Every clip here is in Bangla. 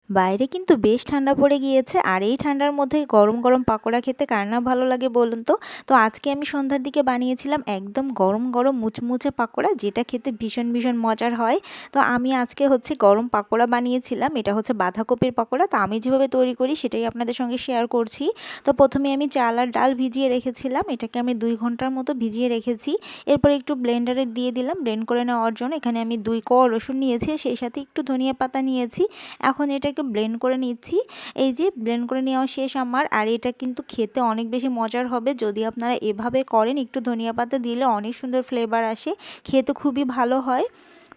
বাইরে কিন্তু বেশ ঠান্ডা পড়ে গিয়েছে, আর এই ঠান্ডার মধ্যে গরম গরম পাকোড়া খেতে কার না ভালো লাগে বলুন তো। তো আজকে আমি সন্ধ্যার দিকে বানিয়েছিলাম একদম গরম গরম মুচমুচে পাকোড়া, যেটা খেতে ভীষণ ভীষণ মজার হয়। তো আমি আজকে হচ্ছে গরম পাকোড়া বানিয়েছিলাম, এটা হচ্ছে বাঁধাকপির পাকোড়া। তো আমি যেভাবে তৈরি করি সেটাই আপনাদের সঙ্গে শেয়ার করছি। তো প্রথমে আমি চাল আর ডাল ভিজিয়ে রেখেছিলাম, এটাকে আমি 2 ঘন্টার মতো ভিজিয়ে রেখেছি। এরপরে একটু ব্লেন্ডারে দিয়ে দিলাম ব্লেন্ড করে নেওয়ার জন্য। এখানে আমি 2 কোয়া রসুন নিয়েছি, সেই সাথে একটু ধনিয়া পাতা নিয়েছি। এখন এটাকে ব্লেন্ড করে নিচ্ছি। এই যে ব্লেন্ড করে নেওয়া শেষ আমার। আর এটা কিন্তু খেতে অনেক বেশি মজার হবে যদি আপনারা এভাবে করেন। একটু ধনিয়া পাতা দিলে অনেক সুন্দর ফ্লেভার আসে, খেতে খুবই ভালো হয়।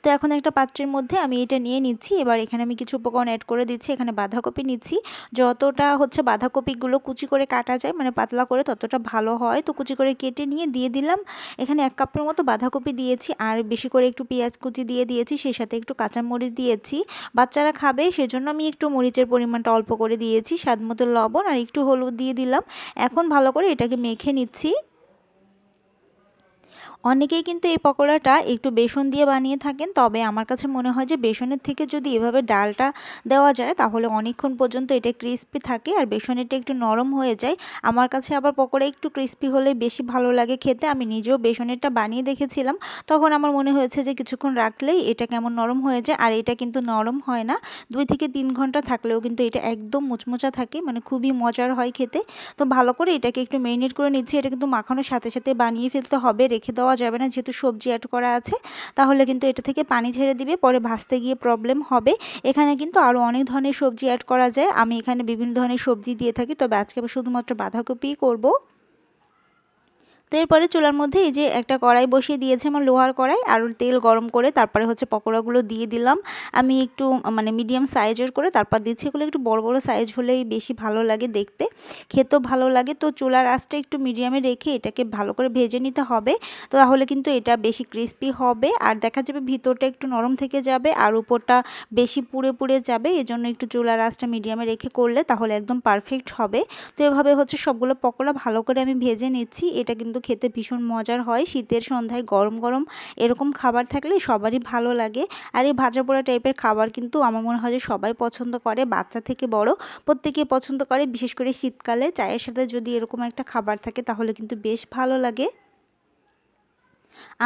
তো এখন একটা পাত্রের মধ্যে আমি এটা নিয়ে নিচ্ছি। এবার এখানে আমি কিছু উপকরণ অ্যাড করে দিচ্ছি। এখানে বাঁধাকপি নিচ্ছি, যতটা হচ্ছে বাঁধাকপিগুলো কুচি করে কাটা যায়, মানে পাতলা করে, ততটা ভালো হয়। তো কুচি করে কেটে নিয়ে দিয়ে দিলাম। এখানে 1 কাপের মতো বাঁধাকপি দিয়েছি, আর বেশি করে একটু পেঁয়াজ কুচি দিয়ে দিয়েছি, সেই সাথে একটু কাঁচামরিচ দিয়েছি। বাচ্চারা খাবে সেজন্য আমি একটু মরিচের পরিমাণটা অল্প করে দিয়েছি, স্বাদ মতো লবণ আর একটু হলুদ দিয়ে দিলাম। এখন ভালো করে এটাকে মেখে নিচ্ছি। অনেকেই কিন্তু এই পকোড়াটা একটু বেসন দিয়ে বানিয়ে থাকেন, তবে আমার কাছে মনে হয় যে বেসনের থেকে যদি এভাবে ডালটা দেওয়া যায় তাহলে অনেকক্ষণ পর্যন্ত এটা ক্রিস্পি থাকে আর বেসনেরটা একটু নরম হয়ে যায়। আমার কাছে আবার পকোড়া একটু ক্রিস্পি হলে বেশি ভালো লাগে খেতে। আমি নিজেও বেসনেরটা বানিয়ে দেখেছিলাম, তখন আমার মনে হয়েছে যে কিছুক্ষণ রাখলেই এটা কেমন নরম হয়ে যায়, আর এটা কিন্তু নরম হয় না। 2 থেকে 3 ঘন্টা থাকলেও কিন্তু এটা একদম মুচমুচা থাকে, মানে খুবই মজার হয় খেতে। তো ভালো করে এটাকে একটু মেরিনেট করে নিচ্ছি। এটা কিন্তু মাখানোর সাথে সাথে বানিয়ে ফেলতে হবে, রেখে দেওয়া যাবে না, যেহেতু সবজি অ্যাড করা আছে। তাহলে কিন্তু এটা থেকে পানি ছেড়ে দিবে, পরে ভাজতে গিয়ে প্রবলেম হবে। এখানে কিন্তু আরও অনেক ধরনের সবজি অ্যাড করা যায়, আমি এখানে বিভিন্ন ধরনের সবজি দিয়ে থাকি, তবে আজকে শুধুমাত্র বাঁধাকপিই করব। তো এরপরে চুলার মধ্যে এই যে একটা কড়াই বসিয়ে দিয়েছি, আমার লোহার কড়াই, আর তেল গরম করে তারপরে হচ্ছে পকোড়াগুলো দিয়ে দিলাম। আমি একটু মানে মিডিয়াম সাইজের করে তারপর দিচ্ছি। এগুলো একটু বড় বড় সাইজ হলেই বেশি ভালো লাগে দেখতে, খেতেও ভালো লাগে। তো চুলার আঁচটা একটু মিডিয়ামে রেখে এটাকে ভালো করে ভেজে নিতে হবে। তো তাহলে কিন্তু এটা বেশি ক্রিস্পি হবে, আর দেখা যাবে ভিতরটা একটু নরম থেকে যাবে আর উপরটা বেশি পুড়ে পুড়ে যাবে। এজন্য একটু চুলার আঁচটা মিডিয়ামে রেখে করলে তাহলে একদম পারফেক্ট হবে। তো এভাবে হচ্ছে সবগুলো পকোড়া ভালো করে আমি ভেজে নিচ্ছি। এটা কিন্তু খেতে ভীষণ মজার হয়। শীতের সন্ধ্যায় গরম গরম এরকম খাবার থাকলে সবারই ভালো লাগে। আর এই ভাজা পোড়া টাইপের খাবার কিন্তু আমার মনে হয় যে সবাই পছন্দ করে, বাচ্চা থেকে বড় প্রত্যেকেই পছন্দ করে। বিশেষ করে শীতকালে চায়ের সাথে যদি এরকম একটা খাবার থাকে তাহলে কিন্তু বেশ ভালো লাগে।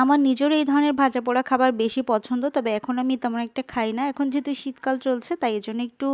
আমার নিজেরও এই ধরনের ভাজা পোড়া খাবার বেশি পছন্দ, তবে এখন আমি তেমন একটা খাই না। এখন যেহেতু শীতকাল চলছে তাই এজন্য একটু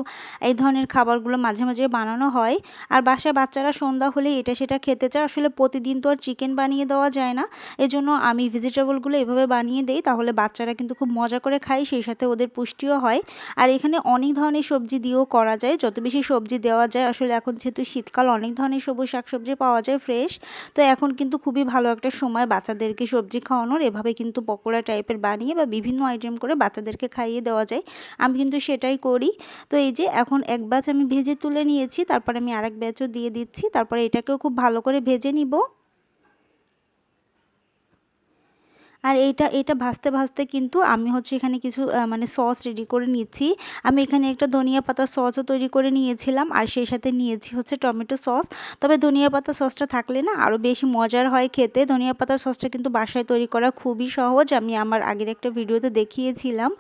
এই ধরনের খাবারগুলো মাঝে মাঝে বানানো হয়। আর বাসায় বাচ্চারা সন্ধ্যা হলেই এটা সেটা খেতে চায়। আসলে প্রতিদিন তো আর চিকেন বানিয়ে দেওয়া যায় না, এজন্য আমি ভেজিটেবলগুলো এভাবে বানিয়ে দেই, তাহলে বাচ্চারা কিন্তু খুব মজা করে খায়, সেই সাথে ওদের পুষ্টিও হয়। আর এখানে অনেক ধরনের সবজি দিয়েও করা যায়, যত বেশি সবজি দেওয়া যায়। আসলে এখন যেহেতু শীতকাল অনেক ধরনের সবুজ শাকসবজি পাওয়া যায় ফ্রেশ। তো এখন কিন্তু খুবই ভালো একটা সময় বাচ্চাদেরকে সবজি খাওয়ানোর। এভাবে কিন্তু পকোড়া টাইপের বানিয়ে বা বিভিন্ন আইটেম করে বাচ্চাদেরকে খাইয়ে দেওয়া যায়। আমি কিন্তু সেটাই করি। তো এই যে এখন এক ব্যাচ আমি ভেজে তুলে নিয়েছি, তারপরে আমি আরেক ব্যাচও দিয়ে দিচ্ছি, তারপরে এটাকেও খুব ভালো করে ভেজে নিব। আর এইটা ভাজতে ভাজতে কিন্তু আমি হচ্ছে এখানে কিছু মানে সস রেডি করে নিচ্ছি। আমি এখানে একটা ধনিয়া পাতা সসও তৈরি করে নিয়েছিলাম, আর সেই সাথে নিয়েছি হচ্ছে টমেটো সস। তবে ধনিয়া পাতা সসটা থাকলে না আরও বেশি মজার হয় খেতে। ধনিয়া পাতা সসটা কিন্তু বাসায় তৈরি করা খুবই সহজ, আমি আমার আগের একটা ভিডিওতে দেখিয়েছিলাম।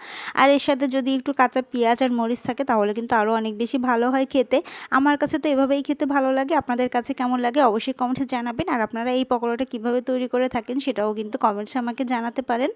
আর এর সাথে যদি একটু কাঁচা পেঁয়াজ আর মরিচ থাকে তাহলে কিন্তু আরও অনেক বেশি ভালো হয় খেতে। আমার কাছে তো এভাবেই খেতে ভালো লাগে। আপনাদের কাছে কেমন লাগে অবশ্যই কমেন্টে জানাবেন। আর আপনারা এই পকোড়াটা কীভাবে তৈরি করে থাকেন সেটাও কিন্তু কমেন্টসে আমাকে জানাতে পারেন।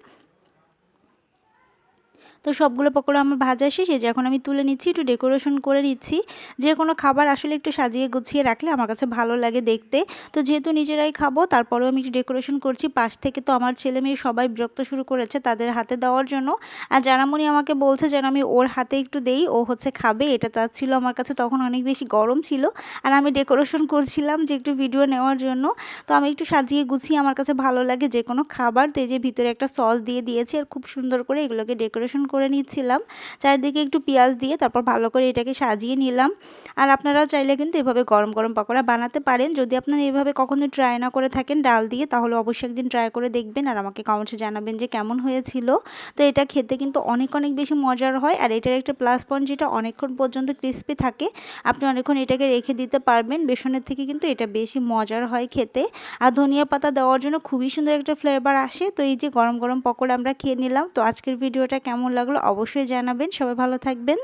তো সবগুলো পকোড়া আমার ভাজা শেষ। এই যে এখন আমি তুলে নিচ্ছি, একটু ডেকোরেশন করে নিচ্ছি। যে কোনো খাবার আসলে একটু সাজিয়ে গুছিয়ে রাখলে আমার কাছে ভালো লাগে দেখতে। তো যেহেতু নিজেরাই খাবো তারপরেও আমি একটু ডেকোরেশন করছি। পাশ থেকে তো আমার ছেলে মেয়ে সবাই বিরক্ত শুরু করেছে তাদের হাতে দেওয়ার জন্য। আর জানামণি আমাকে বলছে যেন আমি ওর হাতে একটু দেই, ও হচ্ছে খাবে এটা চাচ্ছিল। আমার কাছে তখন অনেক বেশি গরম ছিল, আর আমি ডেকোরেশন করছিলাম যে একটু ভিডিও নেওয়ার জন্য। তো আমি একটু সাজিয়ে গুছিয়ে, আমার কাছে ভালো লাগে যে কোনো খাবার। তো এই যে ভিতরে একটা সস দিয়ে দিয়েছি, আর খুব সুন্দর করে এগুলোকে ডেকোরেশন করে নিচ্ছিলাম। চারদিকে একটু পেঁয়াজ দিয়ে তারপর ভালো করে এটাকে সাজিয়ে নিলাম। আর আপনারাও চাইলে কিন্তু এভাবে গরম গরম পকোড়া বানাতে পারেন। যদি আপনারা এভাবে কখনো ট্রাই না করে থাকেন ডাল দিয়ে, তাহলে অবশ্যই একদিন ট্রাই করে দেখবেন আর আমাকে কমেন্টসে জানাবেন যে কেমন হয়েছিল। তো এটা খেতে কিন্তু অনেক অনেক বেশি মজার হয়, আর এটার একটা প্লাস পয়েন্ট যেটা অনেকক্ষণ পর্যন্ত ক্রিস্পি থাকে। আপনি অনেকক্ষণ এটাকে রেখে দিতে পারবেন, বেসনের থেকে কিন্তু এটা বেশি মজার হয় খেতে। আর ধনিয়া পাতা দেওয়ার জন্য খুবই সুন্দর একটা ফ্লেভার আসে। তো এই যে গরম গরম পকোড়া আমরা খেয়ে নিলাম। তো আজকের ভিডিওটা কেমন লাগলো অবশ্যই জানাবেন। সবাই ভালো থাকবেন।